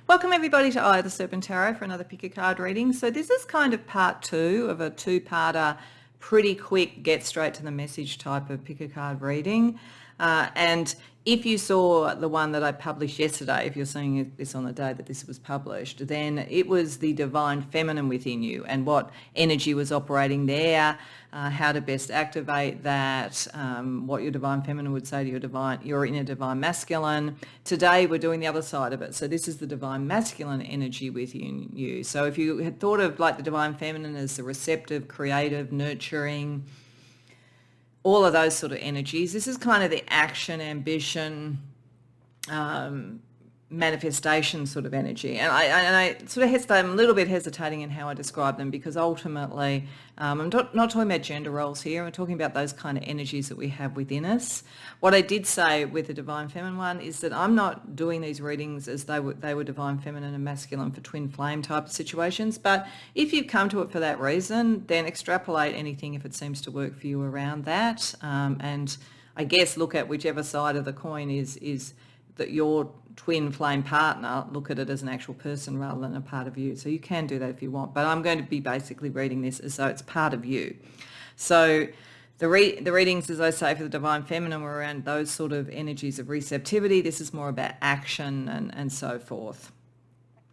Welcome everybody to the Serpent Tarot for another pick a card reading. So this is kind of part two of a two-parter, pretty quick, get straight to the message type of pick a card reading. And if you saw the one that I published yesterday, if you're seeing this on the day that this was published, then it was the divine feminine within you and what energy was operating there, how to best activate that, what your divine feminine would say to your inner divine masculine. Today we're doing the other side of it. So this is the divine masculine energy within you. So if you had thought of like the divine feminine as the receptive, creative, nurturing, all of those sort of energies, this is kind of the action, ambition, manifestation sort of energy. And I sort of hesitate, I'm a little bit hesitating in how I describe them because ultimately I'm not talking about gender roles here. I'm talking about those kind of energies that we have within us. What I did say with the divine feminine one is that I'm not doing these readings as they were divine feminine and masculine for twin flame type of situations. But if you come to it for that reason, then extrapolate anything if it seems to work for you around that. And I guess look at whichever side of the coin is that your twin flame partner, look at it as an actual person rather than a part of you. So you can do that if you want, but I'm going to be basically reading this as though it's part of you. So the readings, as I say, for the divine feminine were around those sort of energies of receptivity. This is more about action and so forth.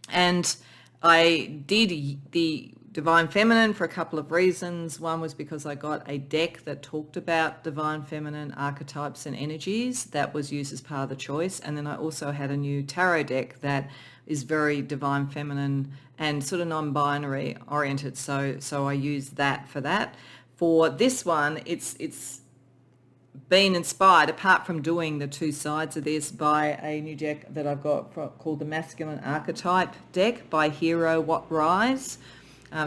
And I did the divine feminine for a couple of reasons. One was because I got a deck that talked about divine feminine archetypes and energies that was used as part of the choice. And then I also had a new tarot deck that is very divine feminine and sort of non-binary oriented. So I used that for that. For this one, it's been inspired, apart from doing the two sides of this, by a new deck that I've got called the Masculine Archetype deck by Hero What Rise.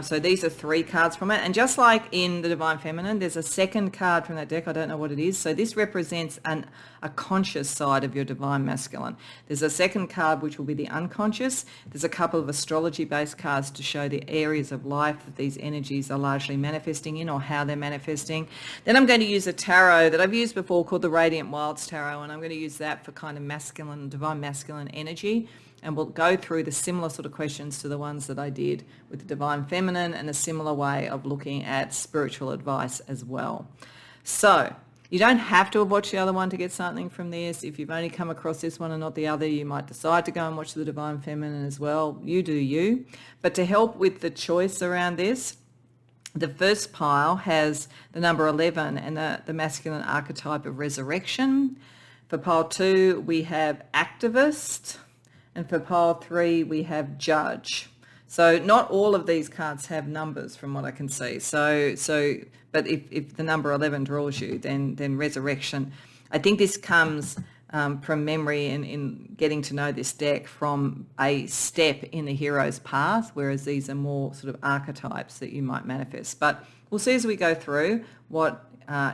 So these are 3 cards from it. And just like in the Divine Feminine, there's a second card from that deck. I don't know what it is. So this represents a conscious side of your Divine Masculine. There's a second card, which will be the unconscious. There's a couple of astrology-based cards to show the areas of life that these energies are largely manifesting in or how they're manifesting. Then I'm going to use a tarot that I've used before called the Radiant Wilds Tarot, and I'm going to use that for kind of masculine, divine masculine energy. And we'll go through the similar sort of questions to the ones that I did with the Divine Feminine and a similar way of looking at spiritual advice as well. So you don't have to have watched the other one to get something from this. If you've only come across this one and not the other, you might decide to go and watch the Divine Feminine as well. You do you. But to help with the choice around this, the first pile has the number 11 and the masculine archetype of resurrection. For pile 2, we have activist. And for pile 3, we have judge. So not all of these cards have numbers from what I can see. But if the number 11 draws you, then resurrection. I think this comes from memory and in getting to know this deck from a step in the hero's path, whereas these are more sort of archetypes that you might manifest. But we'll see as we go through what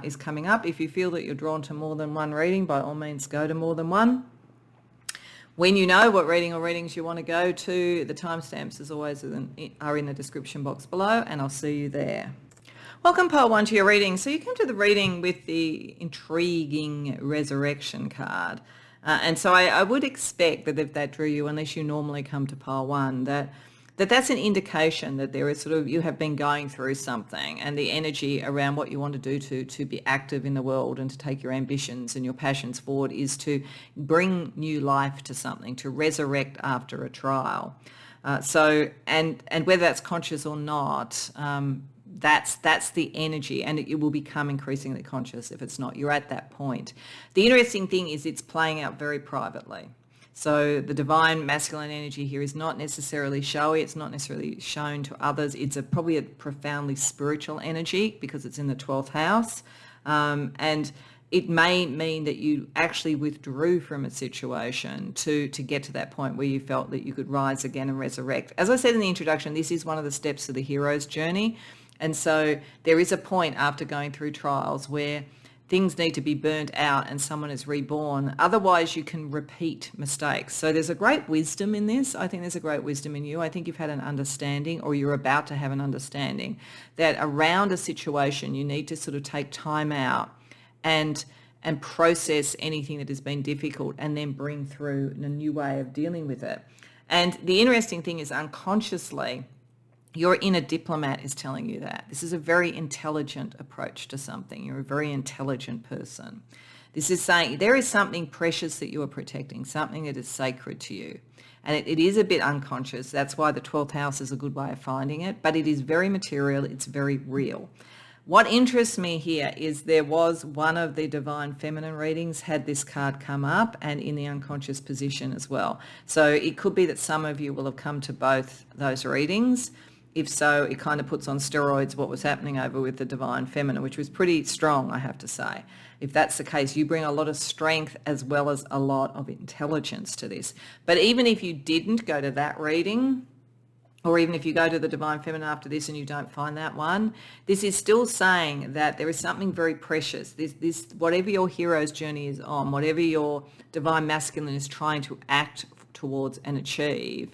is coming up. If you feel that you're drawn to more than one reading, by all means go to more than one. When you know what reading or readings you want to go to, the timestamps as always are in the description box below, and I'll see you there. Welcome pile 1 to your reading. So you came to the reading with the intriguing resurrection card. And so I would expect that if that drew you, unless you normally come to pile 1, that's an indication that there is sort of, you have been going through something and the energy around what you want to do to be active in the world and to take your ambitions and your passions forward is to bring new life to something, to resurrect after a trial. And whether that's conscious or not, that's the energy, and it will become increasingly conscious if it's not. You're at that point. The interesting thing is it's playing out very privately. So the divine masculine energy here is not necessarily showy. It's not necessarily shown to others. It's probably a profoundly spiritual energy because it's in the 12th house. And it may mean that you actually withdrew from a situation to get to that point where you felt that you could rise again and resurrect. As I said in the introduction, this is one of the steps of the hero's journey. And so there is a point after going through trials where things need to be burnt out and someone is reborn. Otherwise, you can repeat mistakes. So there's a great wisdom in this. I think there's a great wisdom in you. I think you've had an understanding, or you're about to have an understanding, that around a situation you need to sort of take time out and process anything that has been difficult and then bring through a new way of dealing with it. And the interesting thing is unconsciously, your inner diplomat is telling you that. This is a very intelligent approach to something. You're a very intelligent person. This is saying there is something precious that you are protecting, something that is sacred to you. And it is a bit unconscious. That's why the 12th house is a good way of finding it. But it is very material. It's very real. What interests me here is there was one of the Divine Feminine readings had this card come up and in the unconscious position as well. So it could be that some of you will have come to both those readings. If so, it kind of puts on steroids what was happening over with the Divine Feminine, which was pretty strong, I have to say. If that's the case, you bring a lot of strength as well as a lot of intelligence to this. But even if you didn't go to that reading, or even if you go to the Divine Feminine after this and you don't find that one, this is still saying that there is something very precious. This whatever your hero's journey is on, whatever your Divine Masculine is trying to act towards and achieve,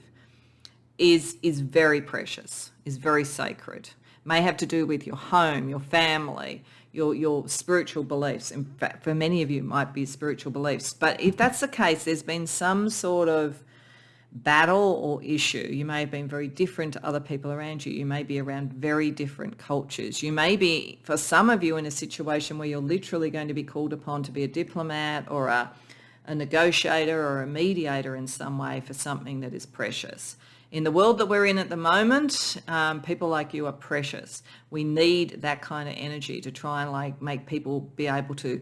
is very precious, is very sacred. May have to do with your home, your family, your spiritual beliefs. In fact, for many of you, it might be spiritual beliefs. But if that's the case, there's been some sort of battle or issue. You may have been very different to other people around you. You may be around very different cultures. You may be, for some of you, in a situation where you're literally going to be called upon to be a diplomat or a negotiator or a mediator in some way for something that is precious. In the world that we're in at the moment, people like you are precious. We need that kind of energy to try and make people be able to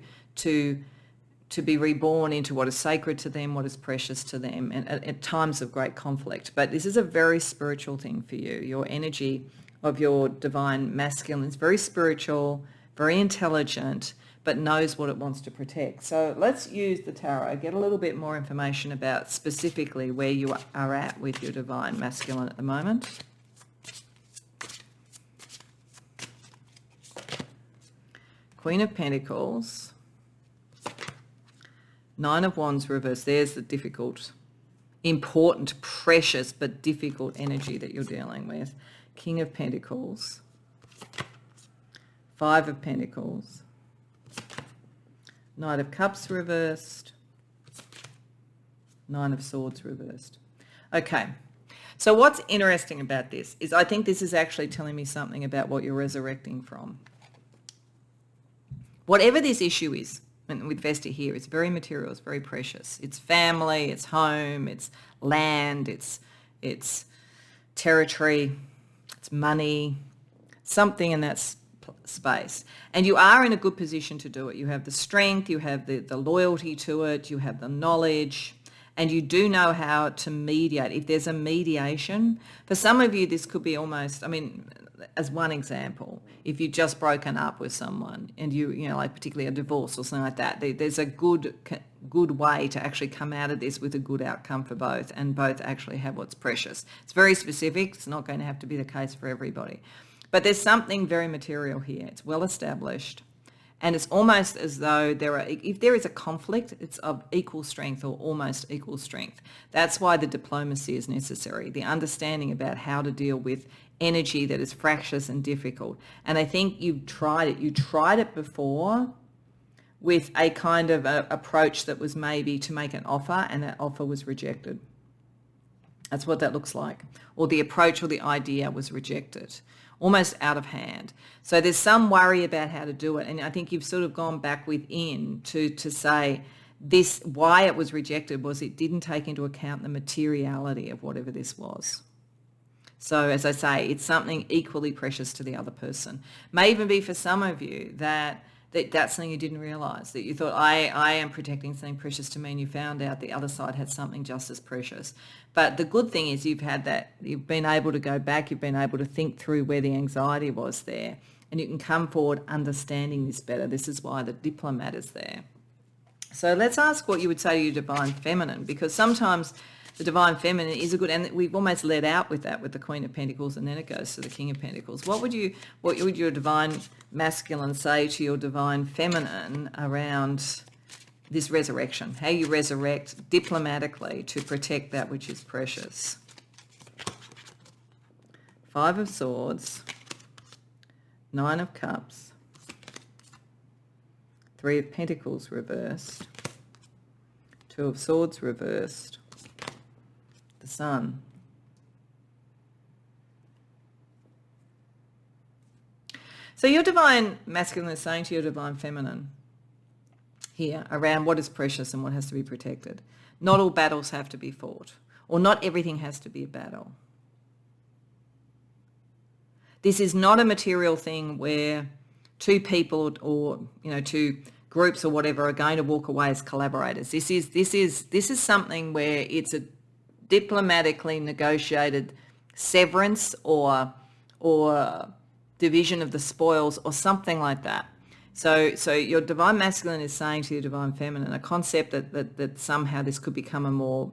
be reborn into what is sacred to them, what is precious to them, and at times of great conflict. But this is a very spiritual thing for you. Your energy of your Divine Masculine is very spiritual, very intelligent, but knows what it wants to protect. So let's use the tarot, get a little bit more information about specifically where you are at with your Divine Masculine at the moment. Queen of Pentacles, Nine of Wands reversed. There's the difficult, important, precious, but difficult energy that you're dealing with. King of Pentacles, Five of Pentacles, Knight of Cups reversed, Nine of Swords reversed. Okay, so what's interesting about this is I think this is actually telling me something about what you're resurrecting from. Whatever this issue is, and with Vesta here, it's very material, it's very precious. It's family, it's home, it's land, it's territory, it's money, something in that space. And you are in a good position to do it. You have the strength, you have the loyalty to it, you have the knowledge, and you do know how to mediate. If there's a mediation, for some of you this could be almost, as one example, if you've just broken up with someone and like particularly a divorce or something like that, there's a good way to actually come out of this with a good outcome for both, and both actually have what's precious. It's very specific. It's not going to have to be the case for everybody. But there's something very material here. It's well established. And it's almost as though if there is a conflict, it's of equal strength or almost equal strength. That's why the diplomacy is necessary, the understanding about how to deal with energy that is fractious and difficult. And I think you've tried it. You tried it before with a kind of approach that was maybe to make an offer, and that offer was rejected. That's what that looks like. Or the approach or the idea was rejected, almost out of hand. So there's some worry about how to do it. And I think you've sort of gone back within to say this, why it was rejected was it didn't take into account the materiality of whatever this was. So as I say, it's something equally precious to the other person. May even be for some of you that's something you didn't realise, that you thought, I am protecting something precious to me, and you found out the other side had something just as precious. But the good thing is you've been able to go back, you've been able to think through where the anxiety was there, and you can come forward understanding this better. This is why the diplomat is there. So let's ask what you would say to your Divine Feminine, because sometimes the Divine Feminine is a good, and we've almost led out with that with the Queen of Pentacles, and then it goes to the King of Pentacles. What would your Divine Masculine say to your Divine Feminine around this resurrection? How you resurrect diplomatically to protect that which is precious. Five of Swords, Nine of Cups, Three of Pentacles reversed, Two of Swords reversed, the the Sun. So your divine masculine is saying to your divine feminine here around what is precious and what has to be protected. Not all battles have to be fought, or not everything has to be a battle. This is not a material thing where two people or two groups or whatever are going to walk away as collaborators. This is something where it's a diplomatically negotiated severance or division of the spoils or something like that. So your divine masculine is saying to your divine feminine a concept that somehow this could become a more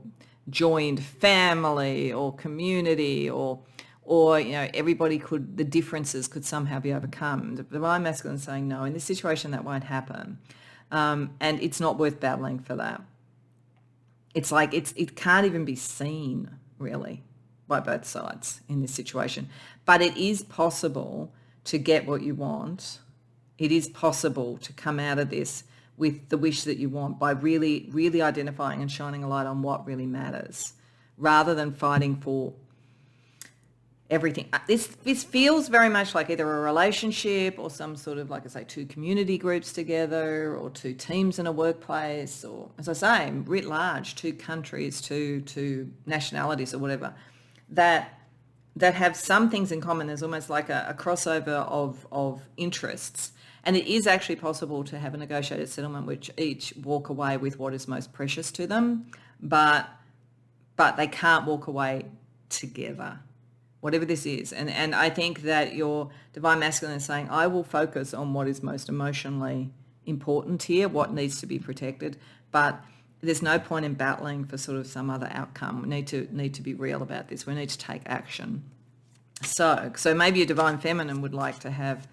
joined family or community or everybody the differences could somehow be overcome. The divine masculine is saying no, in this situation that won't happen, and it's not worth battling for that. It's like it can't even be seen really by both sides in this situation, but it is possible to get what you want. It is possible to come out of this with the wish that you want by really, really identifying and shining a light on what really matters, rather than fighting for everything. This feels very much like either a relationship or some sort of, like I say, two community groups together or two teams in a workplace, or, as I say, writ large, two countries, two nationalities or whatever, that have some things in common. There's almost like a crossover of interests. And it is actually possible to have a negotiated settlement which each walk away with what is most precious to them, but they can't walk away together, whatever this is. And I think that your divine masculine is saying, I will focus on what is most emotionally important here, what needs to be protected, but there's no point in battling for sort of some other outcome. We need to be real about this. We need to take action. So maybe your divine feminine would like to have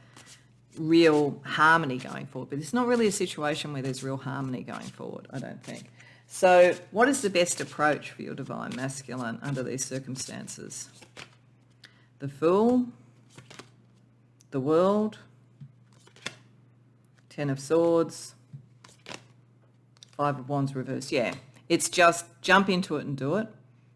real harmony going forward, but it's not really a situation where there's real harmony going forward, I don't think. So what is the best approach for your divine masculine under these circumstances? The Fool, the World, Ten of Swords, Five of Wands reversed. Yeah, it's just jump into it and do it.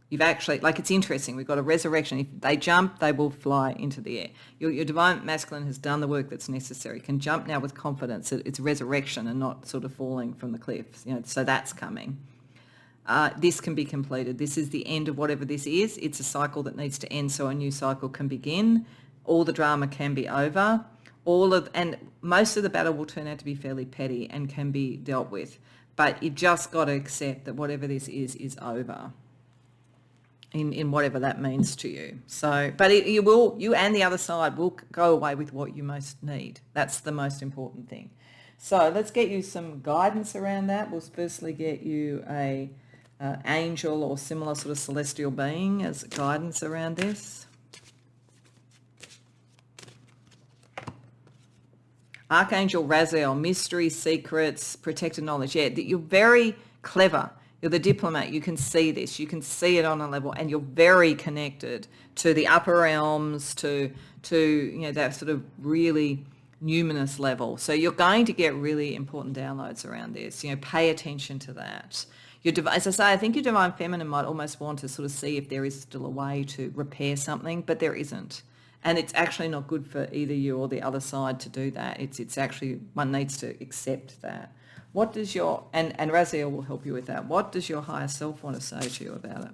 You've actually, it's interesting. We've got a resurrection. If they jump, they will fly into the air. Your divine masculine has done the work that's necessary, can jump now with confidence that it's resurrection and not sort of falling from the cliffs. So that's coming. This can be completed. This is the end of whatever this is. It's a cycle that needs to end so a new cycle can begin. All the drama can be over. And most of the battle will turn out to be fairly petty and can be dealt with. But you've just got to accept that whatever this is over. In whatever that means to you. So, but you and the other side will go away with what you most need. That's the most important thing. So let's get you some guidance around that. We'll firstly get you a angel or similar sort of celestial being as guidance around this. Archangel Raziel, mystery, secrets, protected knowledge. Yeah, you're very clever. You're the diplomat. You can see this. You can see it on a level, and you're very connected to the upper realms, to that sort of really numinous level. So you're going to get really important downloads around this. Pay attention to that. As I say, I think your divine feminine might almost want to sort of see if there is still a way to repair something, but there isn't. And it's actually not good for either you or the other side to do that. It's actually, one needs to accept that. What does and Raziel will help you with that. What does your higher self want to say to you about it?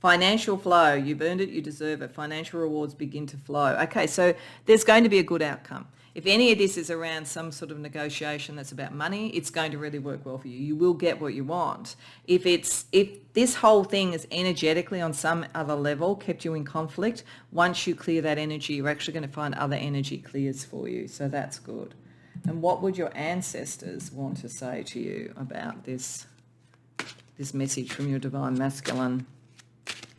Financial flow. You've earned it. You deserve it. Financial rewards begin to flow. Okay, so there's going to be a good outcome. If any of this is around some sort of negotiation that's about money, it's going to really work well for you. You will get what you want. If this whole thing is energetically on some other level kept you in conflict, once you clear that energy, you're actually going to find other energy clears for you. So that's good. And what would your ancestors want to say to you about this message from your divine masculine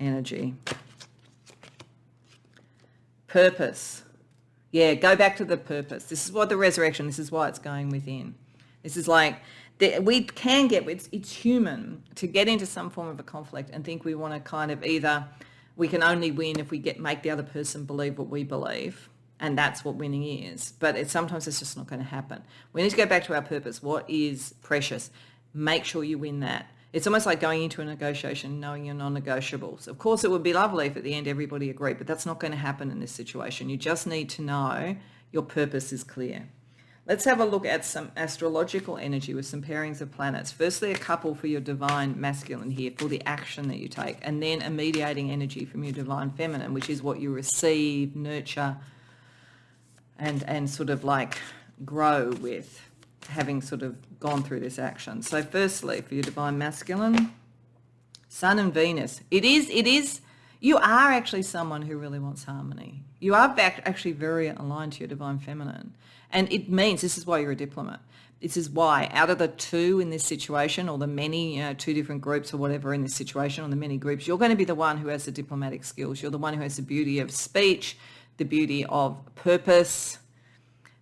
energy? Purpose. Yeah, go back to the purpose. This is what the resurrection, this is why it's going within. This is like, we can get, it's human to get into some form of a conflict and think we want to kind of either, we can only win if we make the other person believe what we believe, and that's what winning is. But sometimes it's just not going to happen. We need to go back to our purpose. What is precious? make sure you win that. It's almost like going into a negotiation knowing your non-negotiables. Of course, it would be lovely if at the end everybody agreed, but that's not going to happen in this situation. You just need to know your purpose is clear. Let's have a look at some astrological energy with some pairings of planets. Firstly, a couple for your divine masculine here for the action that you take, and then a mediating energy from your divine feminine, which is what you receive, nurture, and sort of like grow with, having sort of gone through this action. So firstly, for your divine masculine, Sun and Venus. You are actually someone who really wants harmony. You are actually very aligned to your divine feminine. And it means, this is why you're a diplomat. This is why out of the two in this situation, or the many, two different groups or whatever in this situation, or the many groups, you're going to be the one who has the diplomatic skills. You're the one who has the beauty of speech, the beauty of purpose,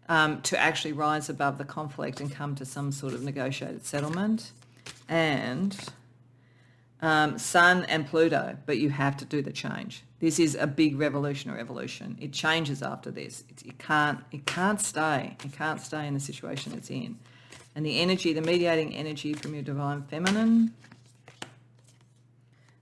to actually rise above the conflict and come to some sort of negotiated settlement. And Sun and Pluto, but you have to do the change. This is a big revolutionary evolution. It changes after this. It can't stay. It can't stay in the situation it's in. And the energy, the mediating energy from your divine feminine,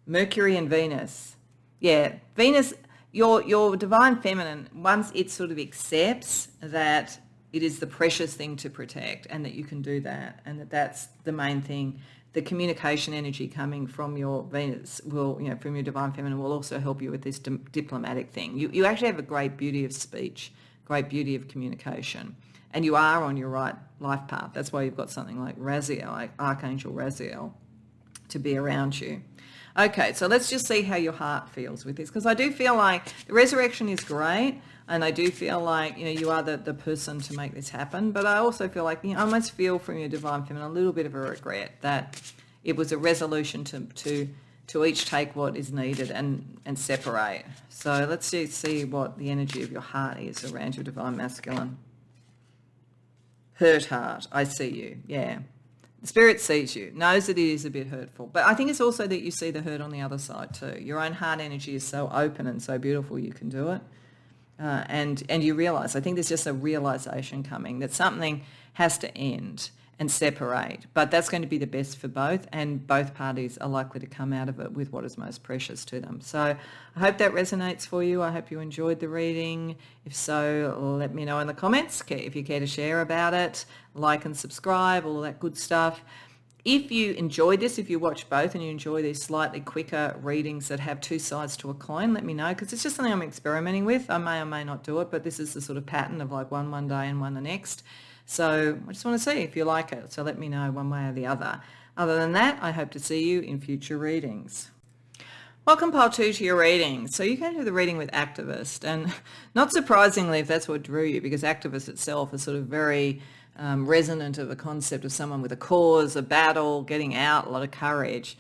Mercury and Venus. Yeah, Venus, your divine feminine, once it sort of accepts that it is the precious thing to protect and that you can do that, and that's the main thing, the communication energy coming from your Venus will, from your divine feminine, will also help you with this diplomatic thing. You actually have a great beauty of speech, great beauty of communication, and you are on your right life path. That's why you've got something like Raziel, like Archangel Raziel, to be around you. Okay, so let's just see how your heart feels with this, because I do feel like the resurrection is great, and I do feel like, you are the person to make this happen, but I also feel like, I almost feel from your divine feminine a little bit of a regret that it was a resolution to each take what is needed and separate. So let's see what the energy of your heart is around your divine masculine. Hurt heart, I see you, yeah. The spirit sees you, knows that it is a bit hurtful, but I think it's also that you see the hurt on the other side too. Your own heart energy is so open and so beautiful, you can do it. And you realise, I think there's just a realisation coming that something has to end and separate, but that's going to be the best for both, and both parties are likely to come out of it with what is most precious to them. So I hope that resonates for you. I hope you enjoyed the reading. If so, let me know in the comments if you care to share about it, like and subscribe, all that good stuff. If you enjoyed this, if you watch both and you enjoy these slightly quicker readings that have two sides to a coin, let me know, because it's just something I'm experimenting with. I may or may not do it, but this is the sort of pattern of like one day and one the next. So I just want to see if you like it. So let me know one way or the other. Other than that, I hope to see you in future readings. Welcome, Pile 2, to your reading. So you can do the reading with Activist, and not surprisingly if that's what drew you, because Activist itself is sort of very resonant of a concept of someone with a cause, a battle, getting out, a lot of courage.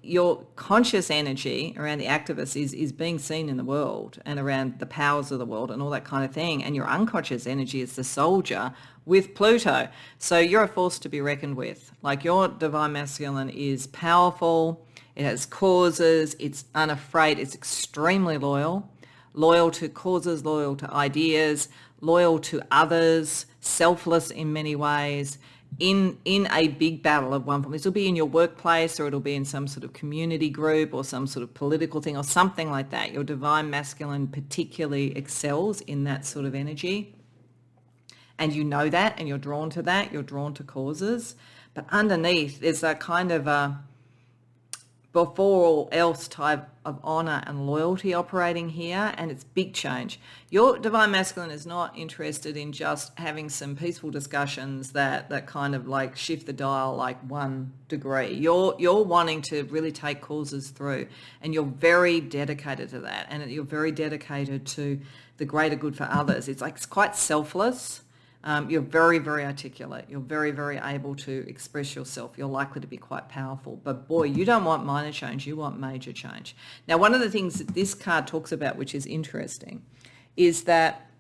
Your conscious energy around the activist is being seen in the world and around the powers of the world and all that kind of thing. And your unconscious energy is the soldier with Pluto. So you're a force to be reckoned with. Like, your divine masculine is powerful. It has causes. It's unafraid. It's extremely loyal to causes, loyal to ideas, loyal to others, selfless in many ways. In a big battle of one form. This will be in your workplace, or it'll be in some sort of community group or some sort of political thing or something like that. Your divine masculine particularly excels in that sort of energy. And you know that, and you're drawn to that. You're drawn to causes. But underneath, there's a kind of a before all else type of honor and loyalty operating here, and it's big change. Your divine masculine is not interested in just having some peaceful discussions that kind of like shift the dial like 1 degree. You're wanting to really take causes through, and you're very dedicated to that, and you're very dedicated to the greater good for others. It's quite selfless. You're very, very articulate. You're very, very able to express yourself. You're likely to be quite powerful. But boy, you don't want minor change. You want major change. Now, one of the things that this card talks about, which is interesting, is that,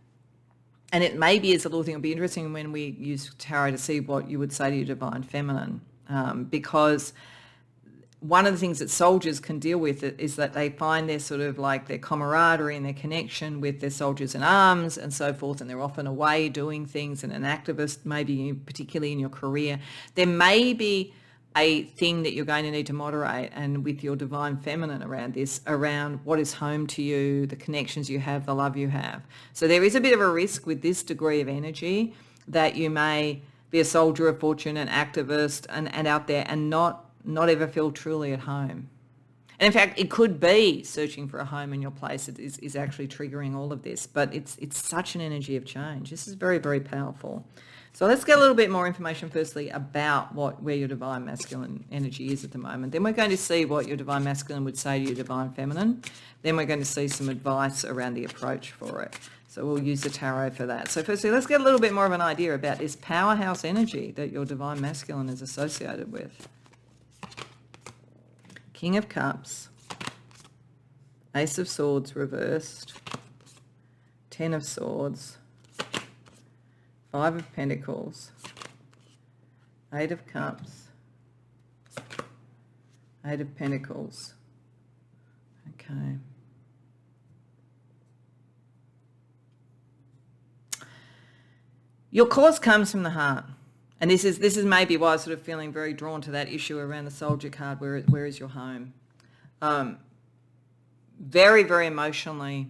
and it maybe is a little thing, it'll be interesting when we use tarot to see what you would say to your divine feminine, because one of the things that soldiers can deal with is that they find their sort of like their camaraderie and their connection with their soldiers in arms and so forth, and they're often away doing things. And an activist, maybe particularly in your career, there may be a thing that you're going to need to moderate, and with your divine feminine around this, around what is home to you, the connections you have, the love you have. So there is a bit of a risk with this degree of energy that you may be a soldier of fortune, an activist, and out there, and not ever feel truly at home. And in fact, it could be searching for a home in your place that is actually triggering all of this. But it's such an energy of change. This is very, very powerful. So let's get a little bit more information firstly about where your divine masculine energy is at the moment. Then we're going to see what your divine masculine would say to your divine feminine. Then we're going to see some advice around the approach for it. So we'll use the tarot for that. So firstly, let's get a little bit more of an idea about this powerhouse energy that your divine masculine is associated with. King of Cups, Ace of Swords reversed, Ten of Swords, Five of Pentacles, Eight of Cups, Eight of Pentacles. Okay. Your cause comes from the heart. And this is maybe why I'm sort of feeling very drawn to that issue around the soldier card, where is your home? Very, very emotionally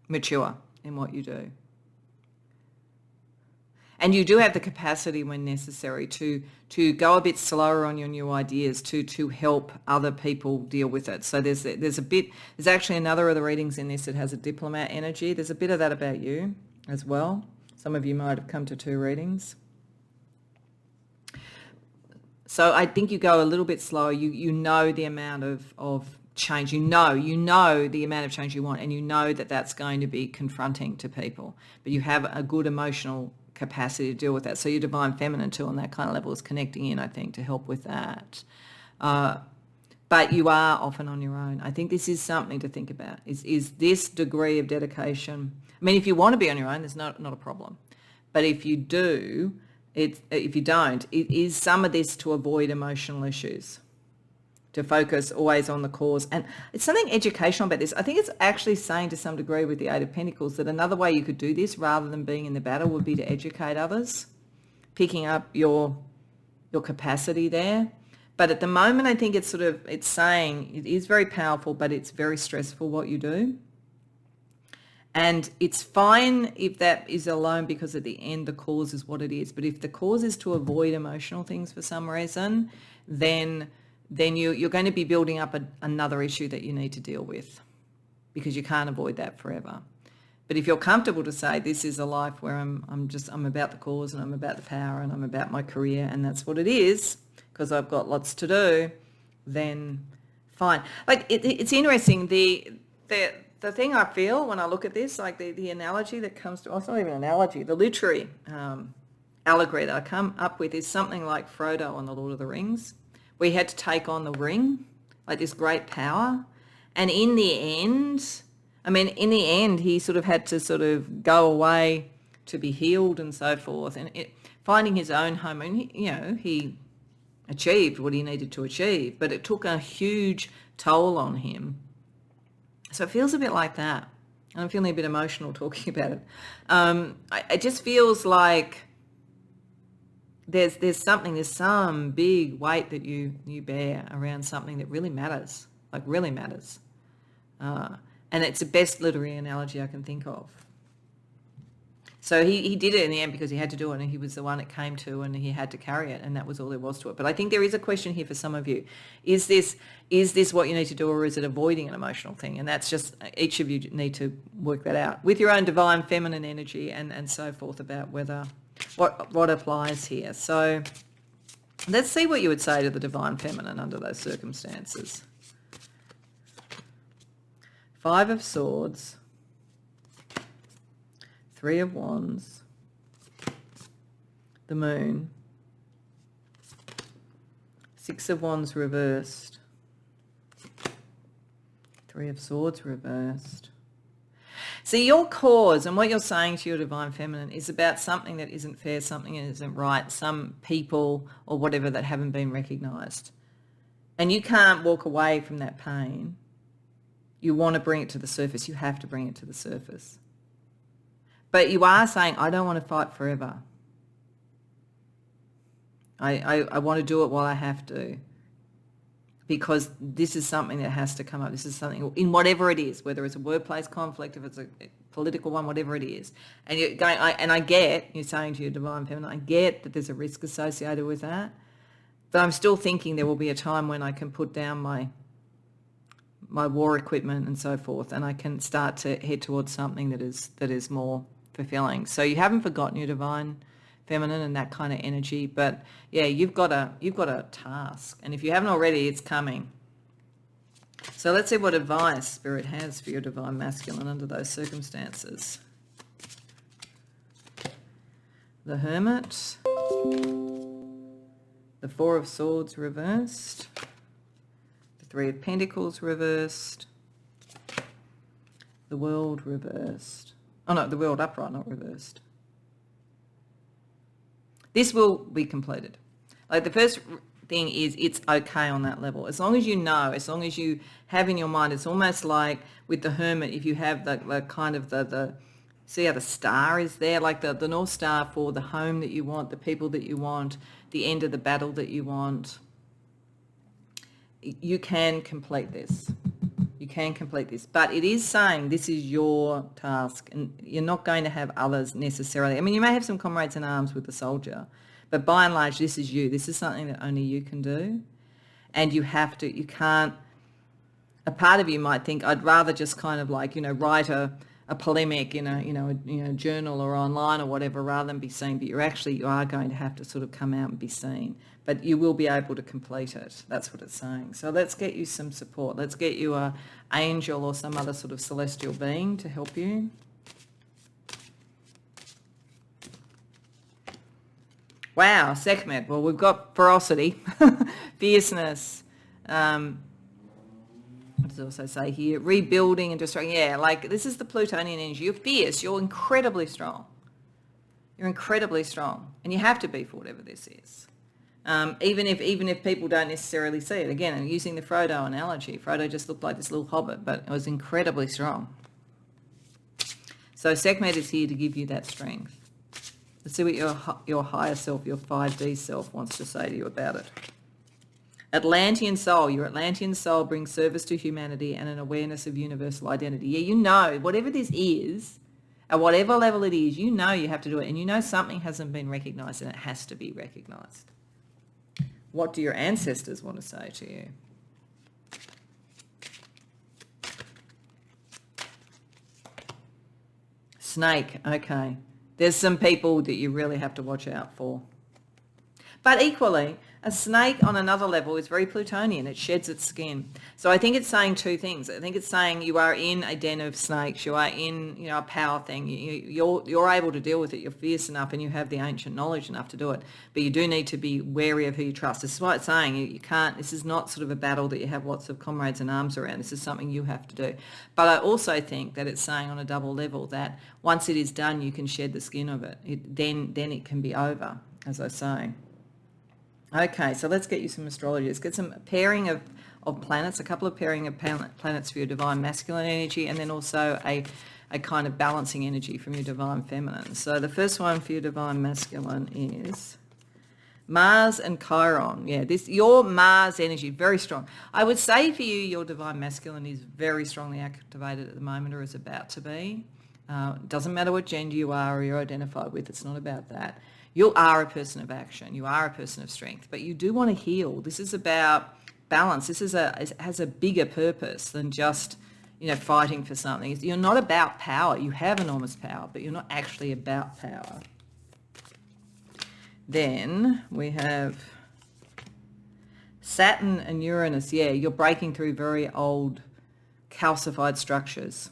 mature in what you do. And you do have the capacity when necessary to go a bit slower on your new ideas, to help other people deal with it. So there's actually another of the readings in this that has a diplomat energy. There's a bit of that about you as well. Some of you might have come to 2 readings. So I think you go a little bit slower. You know the amount of change. You know the amount of change you want, and you know that that's going to be confronting to people. But you have a good emotional capacity to deal with that. So your divine feminine too on that kind of level is connecting in, I think, to help with that. But you are often on your own. I think this is something to think about. Is this degree of dedication? I mean, if you want to be on your own, there's not a problem. But if you do, if you don't, it is some of this to avoid emotional issues, to focus always on the cause. And it's something educational about this. I think it's actually saying to some degree with the Eight of Pentacles that another way you could do this rather than being in the battle would be to educate others, picking up your capacity there. But at the moment, I think it's saying it is very powerful, but it's very stressful what you do. And it's fine if that is alone, because at the end the cause is what it is. But if the cause is to avoid emotional things for some reason, then you're going to be building up another issue that you need to deal with, because you can't avoid that forever. But if you're comfortable to say this is a life where I'm about the cause, and I'm about the power, and I'm about my career, and that's what it is, because I've got lots to do, then fine. Like it's interesting, the thing I feel when I look at this, like the analogy that comes to, it's not even an analogy, the literary allegory that I come up with is something like Frodo on the Lord of the Rings, where he had to take on the ring, like this great power. And in the end, he sort of had to sort of go away to be healed and so forth. And finding his own home, and he achieved what he needed to achieve, but it took a huge toll on him. So it feels a bit like that. And I'm feeling a bit emotional talking about it. It just feels like there's some big weight that you bear around something that really matters, like really matters. And it's the best literary analogy I can think of. So he did it in the end because he had to do it, and he was the one it came to, and he had to carry it, and that was all there was to it. But I think there is a question here for some of you. Is this what you need to do, or is it avoiding an emotional thing? And that's just, each of you need to work that out with your own divine feminine energy and so forth about what applies here. So let's see what you would say to the divine feminine under those circumstances. Five of Swords, Three of Wands, the Moon, Six of Wands reversed, Three of Swords reversed. See, your cause and what you're saying to your divine feminine is about something that isn't fair, something that isn't right, some people or whatever that haven't been recognised. And you can't walk away from that pain. You want to bring it to the surface. You have to bring it to the surface. But you are saying, I don't want to fight forever. I want to do it while I have to. because this is something that has to come up. This is something in whatever it is, whether it's a workplace conflict, if it's a political one, whatever it is. And you're going, you're saying to your divine feminine, I get that there's a risk associated with that, but I'm still thinking there will be a time when I can put down my war equipment and so forth, and I can start to head towards something that is more fulfilling. So you haven't forgotten your divine feminine and that kind of energy, but yeah, you've got a task, and if you haven't already, it's coming. So let's see what advice Spirit has for your divine masculine under those circumstances. The Hermit, the Four of Swords reversed, the Three of Pentacles reversed, the World reversed. Oh no, the World upright, not reversed. This will be completed. Like the first thing is it's okay on that level. As long as you know, as long as you have in your mind, it's almost like with the Hermit, if you have the kind of the see how the star is there, like the North Star for the home that you want, the people that you want, the end of the battle that you want. You can complete this. You can complete this, but it is saying this is your task, and you're not going to have others necessarily. I mean, you may have some comrades in arms with the soldier, but by and large, this is you. This is something that only you can do, and you can't. A part of you might think, I'd rather just kind of like, write a polemic in a journal or online or whatever, rather than be seen. But you are going to have to sort of come out and be seen. But you will be able to complete it. That's what it's saying. So let's get you some support. Let's get you an angel or some other sort of celestial being to help you. Wow, Sekhmet. Well, we've got ferocity, fierceness. What does it also say here? Rebuilding and destroying. Yeah, like this is the Plutonian energy. You're fierce. You're incredibly strong. You're incredibly strong. And you have to be for whatever this is. Even if people don't necessarily see it. Again, I'm using the Frodo analogy. Frodo just looked like this little hobbit, but it was incredibly strong. So Sekhmet is here to give you that strength. Let's see what your higher self, your 5D self, wants to say to you about it. Atlantean soul. Your Atlantean soul brings service to humanity and an awareness of universal identity. Yeah, whatever this is, at whatever level it is, you have to do it. And something hasn't been recognised, and it has to be recognised. What do your ancestors want to say to you? Snake, okay. There's some people that you really have to watch out for. But equally, a snake on another level is very Plutonian. It sheds its skin. So I think it's saying two things. I think it's saying you are in a den of snakes. You are in, a power thing. You're able to deal with it. You're fierce enough, and you have the ancient knowledge enough to do it. But you do need to be wary of who you trust. This is why it's saying you can't. This is not sort of a battle that you have lots of comrades in arms around. This is something you have to do. But I also think that it's saying on a double level that once it is done, you can shed the skin of it. Then it can be over, as I say. Okay, so let's get you some astrology. Let's get some pairing of planets, a couple of pairing of planets for your divine masculine energy, and then also a kind of balancing energy from your divine feminine. So the first one for your divine masculine is Mars and Chiron. Yeah, your Mars energy, very strong. I would say for you, your divine masculine is very strongly activated at the moment, or is about to be. Doesn't matter what gender you are or you're identified with. It's not about that. You are a person of action. You are a person of strength, but you do want to heal. This is about balance. This has a bigger purpose than just, fighting for something. You're not about power. You have enormous power, but you're not actually about power. Then we have Saturn and Uranus. Yeah, you're breaking through very old calcified structures.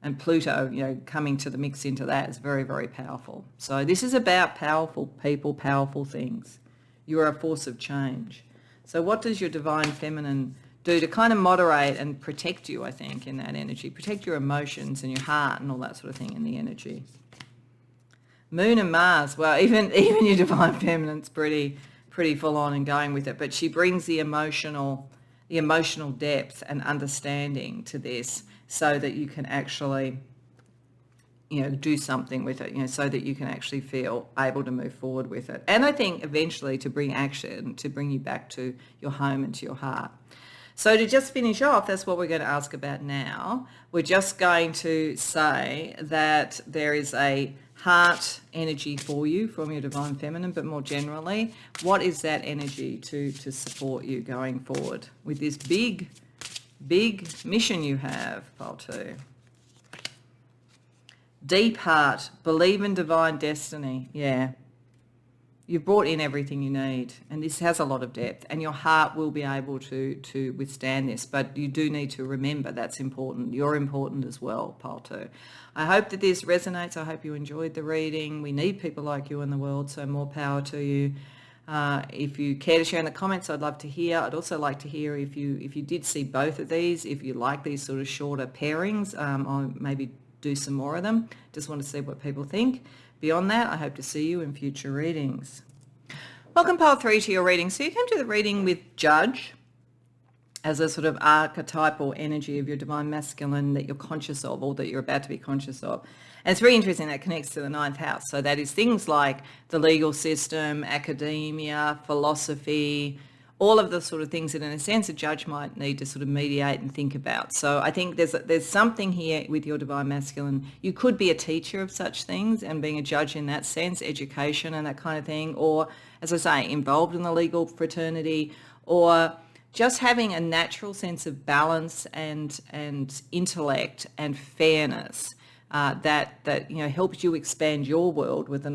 And Pluto, coming to the mix into that is very, very powerful. So this is about powerful people, powerful things. You are a force of change. So what does your divine feminine do to kind of moderate and protect you, I think, in that energy? Protect your emotions and your heart and all that sort of thing in the energy. Moon and Mars, well, even your divine feminine's pretty full on and going with it, but she brings the emotional depth and understanding to this, so that you can actually do something with it, so that you can actually feel able to move forward with it. And I think eventually to bring action, to bring you back to your home and to your heart. So to just finish off, that's what we're going to ask about now. We're just going to say that there is a heart energy for you from your divine feminine, but more generally, what is that energy to support you going forward with this big mission you have, pile 2. Deep heart, believe in divine destiny. Yeah. You've brought in everything you need, and this has a lot of depth, and your heart will be able to withstand this, but you do need to remember that's important. You're important as well, pile 2. I hope that this resonates. I hope you enjoyed the reading. We need people like you in the world, so more power to you. If you care to share in the comments, I'd love to hear. I'd also like to hear if you did see both of these, if you like these sort of shorter pairings. I'll maybe do some more of them. Just want to see what people think. Beyond that, I hope to see you in future readings. Welcome, pile 3, to your reading. So you came to the reading with Judge as a sort of archetypal energy of your divine masculine that you're conscious of, or that you're about to be conscious of. And it's very interesting that connects to the 9th house. So that is things like the legal system, academia, philosophy, all of the sort of things that in a sense a judge might need to sort of mediate and think about. So I think there's something here with your divine masculine. You could be a teacher of such things and being a judge in that sense, education and that kind of thing, or as I say, involved in the legal fraternity, or just having a natural sense of balance and intellect and fairness that helps you expand your world with the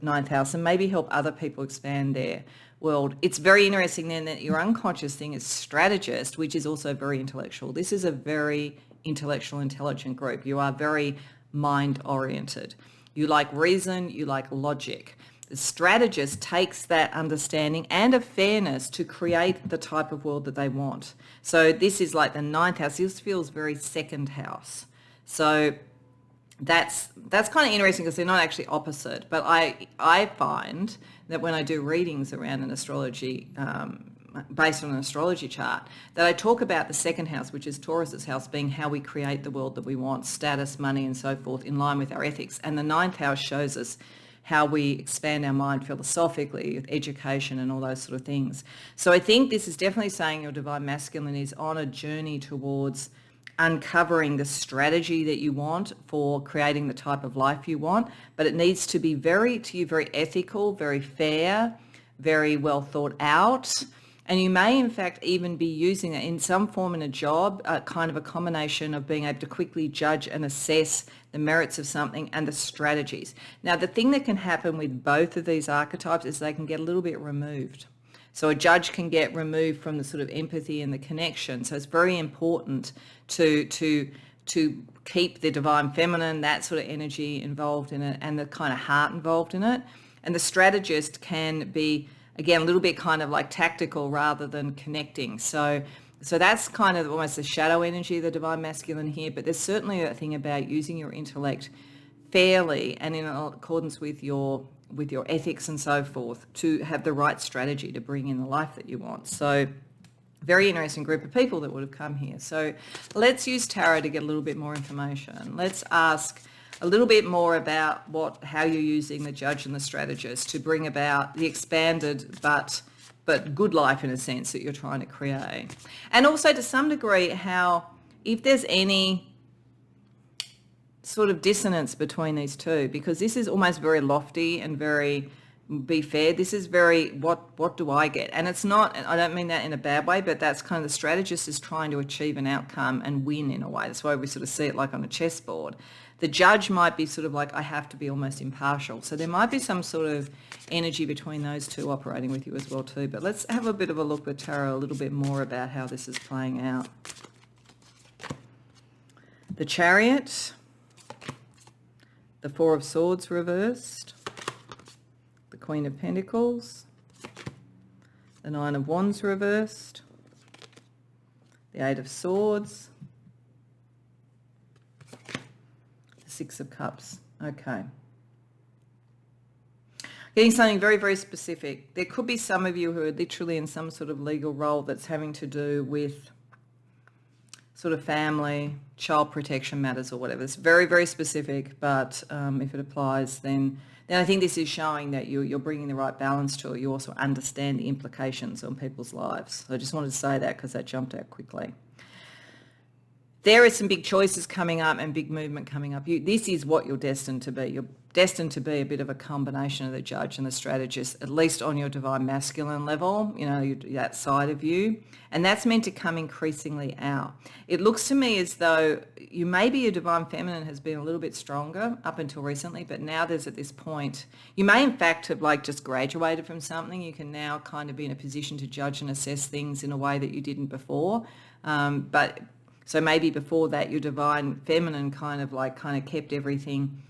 ninth house, and maybe help other people expand their world. It's very interesting then that your unconscious thing is strategist, which is also very intellectual. This is a very intellectual, intelligent group. You are very mind-oriented. You like reason, you like logic. The strategist takes that understanding and a fairness to create the type of world that they want. So this is like the 9th house. This feels very 2nd house. So that's kind of interesting because they're not actually opposite. But I find that when I do readings around an astrology, based on an astrology chart, that I talk about the 2nd house, which is Taurus's house, being how we create the world that we want, status, money, and so forth, in line with our ethics. And the 9th house shows us how we expand our mind philosophically, with education and all those sort of things. So I think this is definitely saying your divine masculine is on a journey towards uncovering the strategy that you want for creating the type of life you want, but it needs to be very ethical, very fair, very well thought out. And you may, in fact, even be using it in some form in a job, kind of a combination of being able to quickly judge and assess the merits of something and the strategies. Now, the thing that can happen with both of these archetypes is they can get a little bit removed. So a judge can get removed from the sort of empathy and the connection. So it's very important to keep the divine feminine, that sort of energy involved in it, and the kind of heart involved in it. And the strategist can be, again, a little bit kind of like tactical rather than connecting. So that's kind of almost the shadow energy of the divine masculine here, but there's certainly that thing about using your intellect fairly and in accordance with your ethics and so forth to have the right strategy to bring in the life that you want. So very interesting group of people that would have come here. So let's use tarot to get a little bit more information. Let's ask a little bit more about how you're using the judge and the strategist to bring about the expanded but good life in a sense that you're trying to create. And also to some degree how, if there's any sort of dissonance between these two, because this is almost very lofty and very be fair. This is very what do I get? And it's not, I don't mean that in a bad way, but that's kind of the strategist is trying to achieve an outcome and win in a way. That's why we sort of see it like on a chessboard. The judge might be sort of like, I have to be almost impartial. So there might be some sort of energy between those two operating with you as well too. But let's have a bit of a look with tarot a little bit more about how this is playing out. The Chariot, the Four of Swords reversed, the Queen of Pentacles, the Nine of Wands reversed, the Eight of Swords, the Six of Cups. Okay. Getting something very, very specific. There could be some of you who are literally in some sort of legal role that's having to do with sort of family, child protection matters or whatever. It's very, very specific, but if it applies, then I think this is showing that you're bringing the right balance to it. You also understand the implications on people's lives. So I just wanted to say that because that jumped out quickly. There are some big choices coming up and big movement coming up. This is what you're destined to be. You're destined to be a bit of a combination of the judge and the strategist, at least on your divine masculine level, that side of you. And that's meant to come increasingly out. It looks to me as though maybe your divine feminine has been a little bit stronger up until recently, but now there's at this point, you may in fact have just graduated from something. You can now kind of be in a position to judge and assess things in a way that you didn't before. So maybe before that, your divine feminine kind of kept everything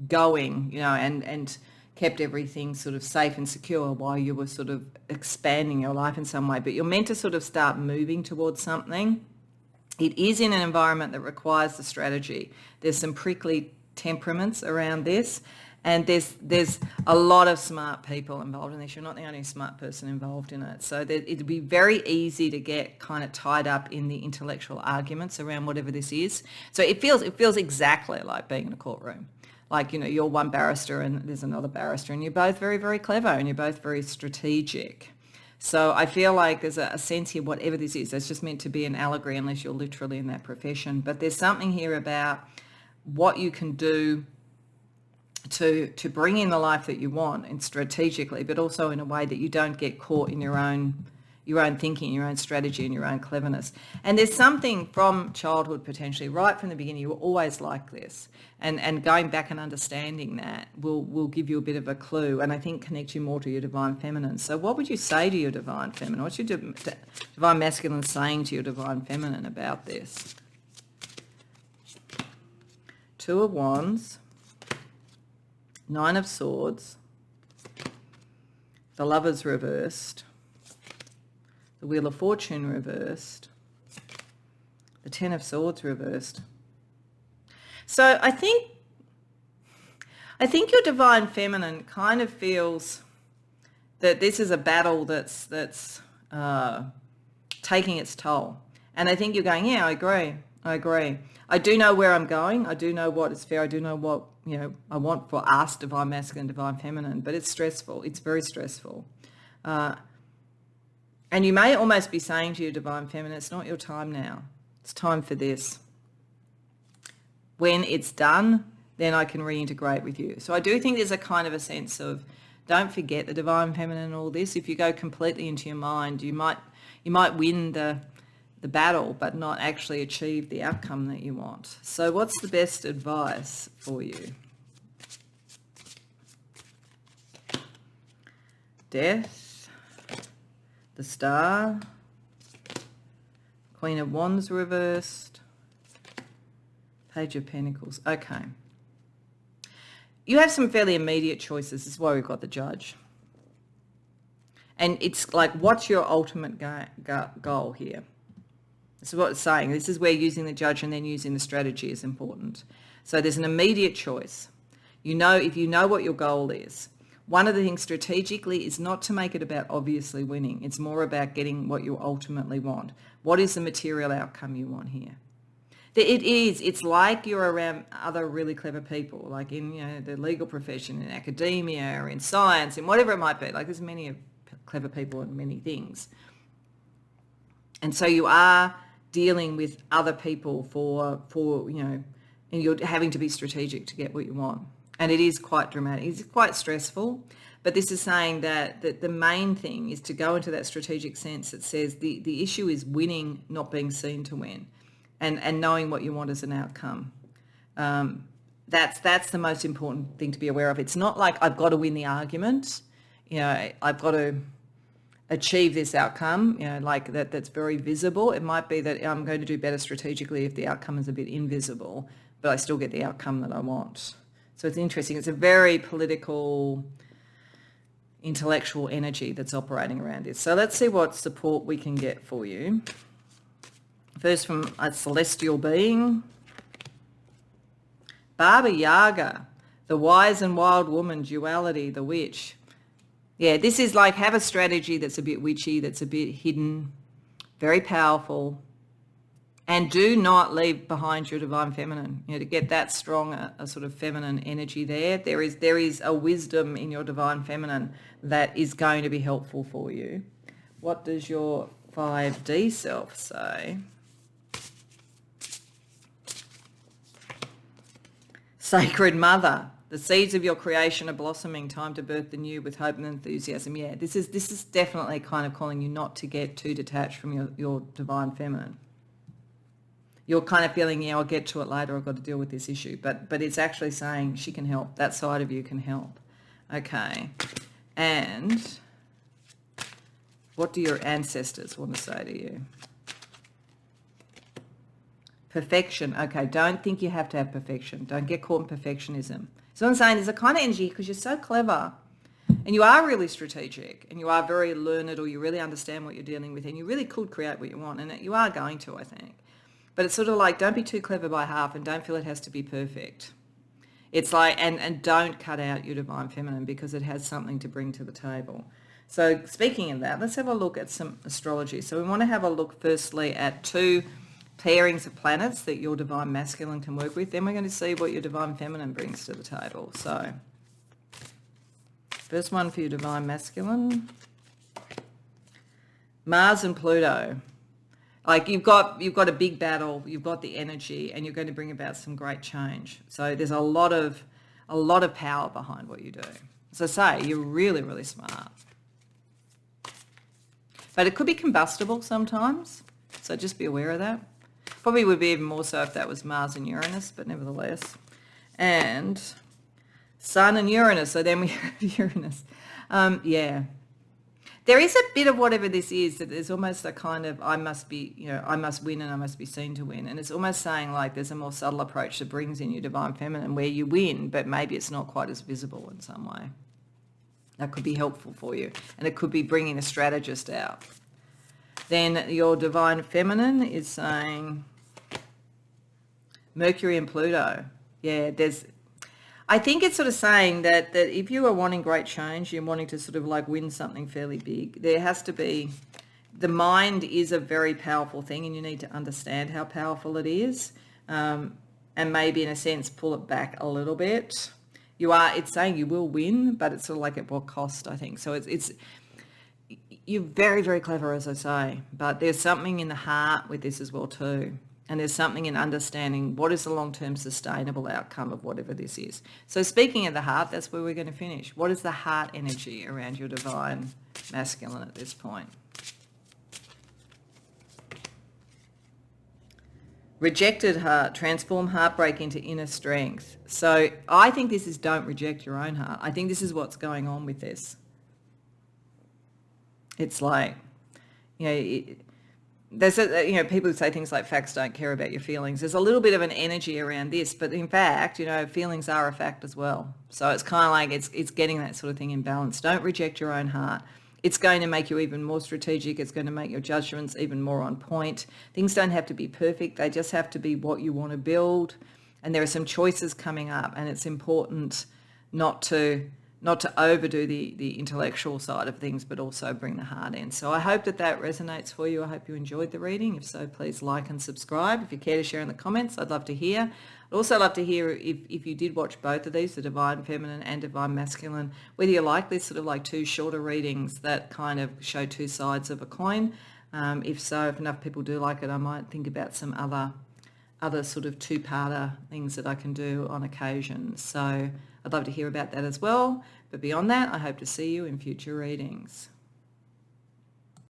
going, and kept everything sort of safe and secure while you were sort of expanding your life in some way. But you're meant to sort of start moving towards something. It is in an environment that requires the strategy. There's some prickly temperaments around this. And there's a lot of smart people involved in this. You're not the only smart person involved in it. So it'd be very easy to get kind of tied up in the intellectual arguments around whatever this is. So it feels exactly like being in a courtroom. You're one barrister and there's another barrister and you're both very, very clever and you're both very strategic. So I feel like there's a sense here, whatever this is, that's just meant to be an allegory unless you're literally in that profession. But there's something here about what you can do to bring in the life that you want, and strategically, but also in a way that you don't get caught in your own thinking, your own strategy and your own cleverness. And there's something from childhood potentially, right from the beginning, you were always like this. And going back and understanding that will give you a bit of a clue, and I think connect you more to your divine feminine. So what would you say to your divine feminine? What's your divine masculine saying to your divine feminine about this? Two of Wands, Nine of Swords, the Lovers reversed, the Wheel of Fortune reversed, the Ten of Swords reversed. So I think your divine feminine kind of feels that this is a battle that's taking its toll. And I think you're going, yeah, I agree. I do know where I'm going. I do know what is fair. I do know what, I want for us, divine masculine, divine feminine, but it's stressful. It's very stressful. And you may almost be saying to your divine feminine, it's not your time now. It's time for this. When it's done, then I can reintegrate with you. So I do think there's a kind of a sense of, don't forget the divine feminine and all this. If you go completely into your mind, you might win the battle, but not actually achieve the outcome that you want. So what's the best advice for you? Death, the Star, Queen of Wands reversed, Page of Pentacles. Okay. You have some fairly immediate choices. This is why we've got the Judge. And it's like, what's your ultimate goal here? This is what it's saying. This is where using the Judge and then using the strategy is important. So there's an immediate choice. If you know what your goal is. One of the things strategically is not to make it about obviously winning. It's more about getting what you ultimately want. What is the material outcome you want here? It's like you're around other really clever people, like in the legal profession, in academia, or in science, and whatever it might be. Like there's many clever people in many things. And so you are dealing with other people for and you're having to be strategic to get what you want. And it is quite dramatic. It's quite stressful. But this is saying that the main thing is to go into that strategic sense that says the issue is winning, not being seen to win, and knowing what you want as an outcome. That's the most important thing to be aware of. It's not like I've got to win the argument. I've got to achieve this outcome, like that's very visible. It might be that I'm going to do better strategically if the outcome is a bit invisible, but I still get the outcome that I want. So it's interesting. It's a very political, intellectual energy that's operating around this. So let's see what support we can get for you. First from a celestial being. Baba Yaga, the wise and wild woman, duality, the witch. Yeah, this is like, have a strategy that's a bit witchy, that's a bit hidden, very powerful, And do not leave behind your divine feminine. To get that strong, a sort of feminine energy there is a wisdom in your divine feminine that is going to be helpful for you. What does your 5D self say? Sacred Mother. The seeds of your creation are blossoming. Time to birth the new with hope and enthusiasm. Yeah, this is definitely kind of calling you not to get too detached from your divine feminine. You're kind of feeling, I'll get to it later, I've got to deal with this issue. But it's actually saying she can help. That side of you can help. Okay. And what do your ancestors want to say to you? Perfection. Okay, don't think you have to have perfection. Don't get caught in perfectionism. So I'm saying there's a kind of energy because you're so clever and you are really strategic and you are very learned, or you really understand what you're dealing with, and you really could create what you want, and you are going to, I think. But it's sort of like, don't be too clever by half and don't feel it has to be perfect. It's like, and don't cut out your divine feminine because it has something to bring to the table. So speaking of that, let's have a look at some astrology. So we want to have a look firstly at 2 pairings of planets that your divine masculine can work with. Then we're going to see what your divine feminine brings to the table. So first one for your divine masculine, Mars and Pluto. Like you've got a big battle, you've got the energy, and you're going to bring about some great change. So there's a lot of power behind what you do. As I say, you're really, really smart. But it could be combustible sometimes, so just be aware of that. Probably would be even more so if that was Mars and Uranus, but nevertheless. And Sun and Uranus, so then we have Uranus. Yeah. There is a bit of whatever this is, that there's almost a kind of, I must win and I must be seen to win. And it's almost saying like there's a more subtle approach that brings in your divine feminine where you win, but maybe it's not quite as visible in some way. That could be helpful for you. And it could be bringing a strategist out. Then your divine feminine is saying Mercury and Pluto. Yeah, I think it's sort of saying that if you are wanting great change, you're wanting to sort of like win something fairly big, there has to be, the mind is a very powerful thing and you need to understand how powerful it is, and maybe in a sense pull it back a little bit. It's saying you will win, but it's sort of like at what cost, I think. So it's you're very, very clever, as I say, but there's something in the heart with this as well too. And there's something in understanding what is the long-term sustainable outcome of whatever this is. So speaking of the heart, that's where we're going to finish. What is the heart energy around your divine masculine at this point? Rejected heart, transform heartbreak into inner strength. So I think this is don't reject your own heart. I think this is what's going on with this. It's like, there's people who say things like facts don't care about your feelings. There's a little bit of an energy around this, but in fact, feelings are a fact as well. So it's kind of like it's getting that sort of thing in balance. Don't reject your own heart. It's going to make you even more strategic. It's going to make your judgments even more on point. Things don't have to be perfect. They just have to be what you want to build. And there are some choices coming up, and it's important not to overdo the intellectual side of things, but also bring the heart in. So I hope that resonates for you. I hope you enjoyed the reading. If so, please like and subscribe. If you care to share in the comments, I'd love to hear. I'd also love to hear if you did watch both of these, the Divine Feminine and Divine Masculine, whether you like this sort of like 2 shorter readings that kind of show 2 sides of a coin. If so, if enough people do like it, I might think about some other sort of 2-parter things that I can do on occasion. So I'd love to hear about that as well. But beyond that, I hope to see you in future readings.